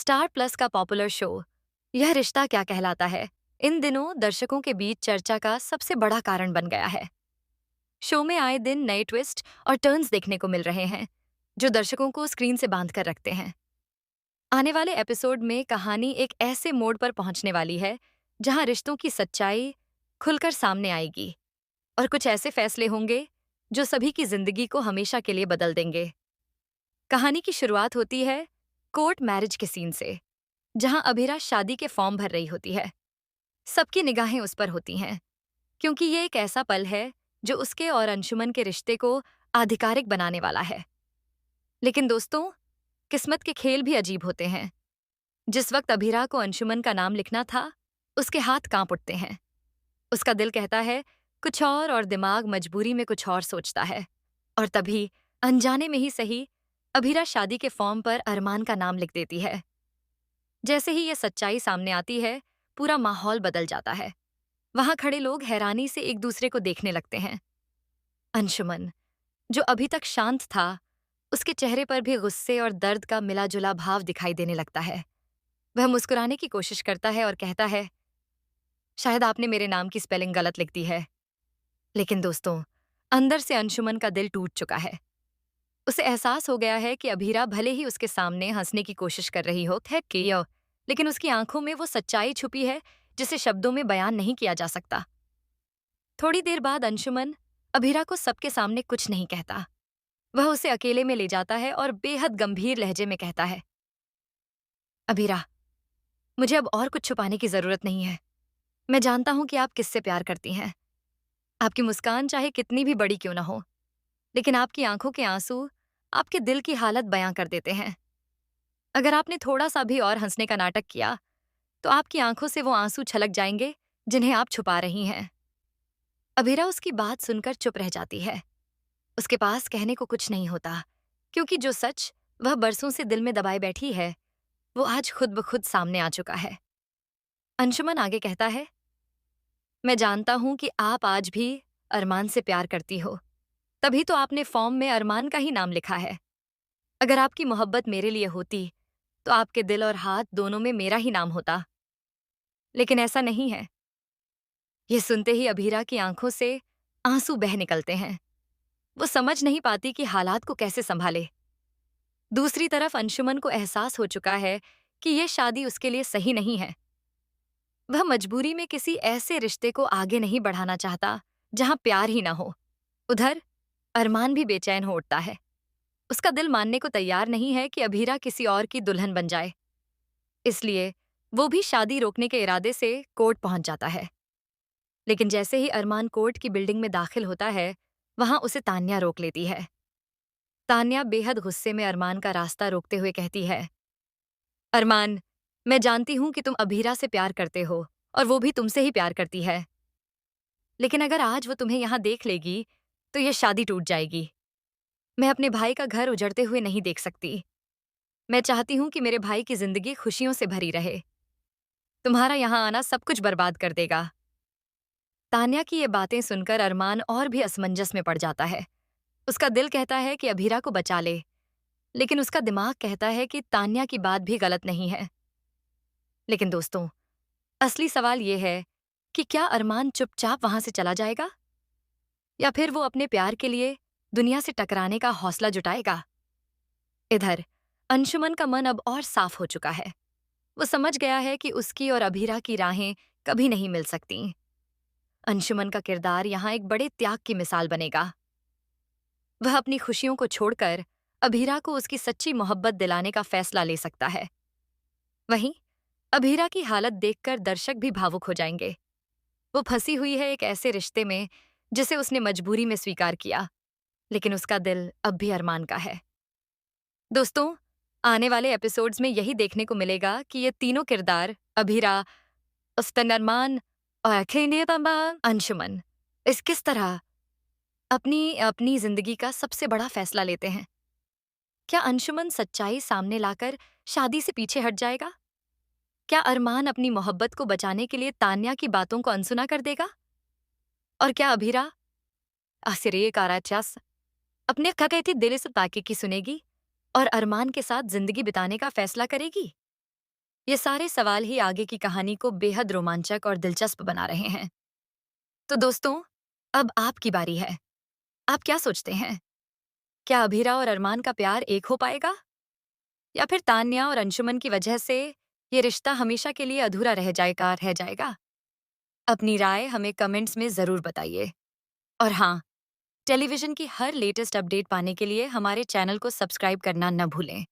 Star plus का popular show यह रिश्ता क्या कहलाता है इन दिनों दर्शकों के बीच चर्चा का सबसे बड़ा कारण बन गया है। शो में आए दिन नए ट्विस्ट और टर्न्स देखने को मिल रहे हैं जो दर्शकों को स्क्रीन से बांध कर रखते हैं। आने वाले एपिसोड में कहानी एक ऐसे मोड़ पर पहुंचने वाली है जहां रिश्तों की सच्चाई खुलकर सामने आएगी और कुछ ऐसे फैसले होंगे जो सभी की जिंदगी को हमेशा के लिए बदल देंगे। कहानी की शुरुआत होती है कोर्ट मैरिज के सीन से, जहां अभिरा शादी के फॉर्म भर रही होती है। सबकी निगाहें उस पर होती हैं क्योंकि ये एक ऐसा पल है जो उसके और अंशुमन के रिश्ते को आधिकारिक बनाने वाला है। लेकिन दोस्तों, किस्मत के खेल भी अजीब होते हैं। जिस वक्त अभिरा को अंशुमन का नाम लिखना था, उसके हाथ कांप उठते हैं। उसका दिल कहता है कुछ और दिमाग मजबूरी में कुछ और सोचता है। और तभी अनजाने में ही सही, अभिरा शादी के फॉर्म पर अरमान का नाम लिख देती है। जैसे ही ये सच्चाई सामने आती है, पूरा माहौल बदल जाता है। वहां खड़े लोग हैरानी से एक दूसरे को देखने लगते हैं। अंशुमन, जो अभी तक शांत था, उसके चेहरे पर भी गुस्से और दर्द का मिला-जुला भाव दिखाई देने लगता है। वह मुस्कुराने की कोशिश करता है और कहता है, शायद आपने मेरे नाम की स्पेलिंग गलत लिख दी है। लेकिन दोस्तों, अंदर से अंशुमन का दिल टूट चुका है। उसे एहसास हो गया है कि अभीरा भले ही उसके सामने हंसने की कोशिश कर रही हो, लेकिन उसकी आंखों में वो सच्चाई छुपी है जिसे शब्दों में बयान नहीं किया जा सकता। थोड़ी देर बाद अंशुमन अभीरा को सबके सामने कुछ नहीं कहता। वह उसे अकेले में ले जाता है और बेहद गंभीर लहजे में कहता है, अभीरा, मुझे अब और कुछ छुपाने की जरूरत नहीं है। मैं जानता हूं कि आप किससे प्यार करती हैं। आपकी मुस्कान चाहे कितनी भी बड़ी क्यों ना हो, लेकिन आपकी आंखों के आंसू आपके दिल की हालत बयां कर देते हैं। अगर आपने थोड़ा सा भी और हंसने का नाटक किया, तो आपकी आंखों से वो आंसू छलक जाएंगे जिन्हें आप छुपा रही हैं। अभीरा उसकी बात सुनकर चुप रह जाती है। उसके पास कहने को कुछ नहीं होता, क्योंकि जो सच वह बरसों से दिल में दबाए बैठी है, वो आज खुद ब खुद सामने आ चुका है। अंशुमन आगे कहता है, मैं जानता हूं कि आप आज भी अरमान से प्यार करती हो, तभी तो आपने फॉर्म में अरमान का ही नाम लिखा है। अगर आपकी मोहब्बत मेरे लिए होती, तो आपके दिल और हाथ दोनों में मेरा ही नाम होता। लेकिन ऐसा नहीं है। ये सुनते ही अभीरा की आंखों से आंसू बह निकलते हैं। वो समझ नहीं पाती कि हालात को कैसे संभाले। दूसरी तरफ अंशुमन को एहसास हो चुका है कि ये शादी उसके लिए सही नहीं है। वह मजबूरी में किसी ऐसे रिश्ते को आगे नहीं बढ़ाना चाहता जहां प्यार ही ना हो। उधर अरमान भी बेचैन हो उठता है। उसका दिल मानने को तैयार नहीं है कि अभीरा किसी और की दुल्हन बन जाए। इसलिए वो भी शादी रोकने के इरादे से कोर्ट पहुंच जाता है। लेकिन जैसे ही अरमान कोर्ट की बिल्डिंग में दाखिल होता है, वहां उसे तान्या रोक लेती है। तान्या बेहद गुस्से में अरमान का रास्ता रोकते हुए कहती है, अरमान, मैं जानती हूं कि तुम अभीरा से प्यार करते हो और वो भी तुमसे ही प्यार करती है। लेकिन अगर आज वो तुम्हें यहां देख लेगी, तो ये शादी टूट जाएगी। मैं अपने भाई का घर उजड़ते हुए नहीं देख सकती। मैं चाहती हूं कि मेरे भाई की जिंदगी खुशियों से भरी रहे। तुम्हारा यहां आना सब कुछ बर्बाद कर देगा। तान्या की ये बातें सुनकर अरमान और भी असमंजस में पड़ जाता है। उसका दिल कहता है कि अभीरा को बचा ले, लेकिन उसका दिमाग कहता है कि तान्या की बात भी गलत नहीं है। लेकिन दोस्तों, असली सवाल ये है कि क्या अरमान चुपचाप वहां से चला जाएगा, या फिर वो अपने प्यार के लिए दुनिया से टकराने का हौसला जुटाएगा। इधर अंशुमन का मन अब और साफ हो चुका है। वो समझ गया है कि उसकी और अभीरा की राहें कभी नहीं मिल सकती। अंशुमन का किरदार यहाँ एक बड़े त्याग की मिसाल बनेगा। वह अपनी खुशियों को छोड़कर अभीरा को उसकी सच्ची मोहब्बत दिलाने का फैसला ले सकता है। वहीं अभीरा की हालत देखकर दर्शक भी भावुक हो जाएंगे। वो फंसी हुई है एक ऐसे रिश्ते में जिसे उसने मजबूरी में स्वीकार किया, लेकिन उसका दिल अब भी अरमान का है। दोस्तों, आने वाले एपिसोड्स में यही देखने को मिलेगा कि ये तीनों किरदार अभीरा, अरमान और अंशुमन इस किस तरह अपनी अपनी जिंदगी का सबसे बड़ा फैसला लेते हैं। क्या अंशुमन सच्चाई सामने लाकर शादी से पीछे हट जाएगा? क्या अरमान अपनी मोहब्बत को बचाने के लिए तान्या की बातों को अनसुना कर देगा? और क्या अभीरा आसिरे काराचास अपने खकैती दिल से ताके की सुनेगी और अरमान के साथ जिंदगी बिताने का फैसला करेगी? ये सारे सवाल ही आगे की कहानी को बेहद रोमांचक और दिलचस्प बना रहे हैं। तो दोस्तों, अब आपकी बारी है। आप क्या सोचते हैं? क्या अभीरा और अरमान का प्यार एक हो पाएगा? या फिर तान्या और अंशुमन की वजह से ये रिश्ता हमेशा के लिए अधूरा रह जाएगा? अपनी राय हमें कमेंट्स में ज़रूर बताइए। और हाँ, टेलीविज़न की हर लेटेस्ट अपडेट पाने के लिए हमारे चैनल को सब्सक्राइब करना न भूलें।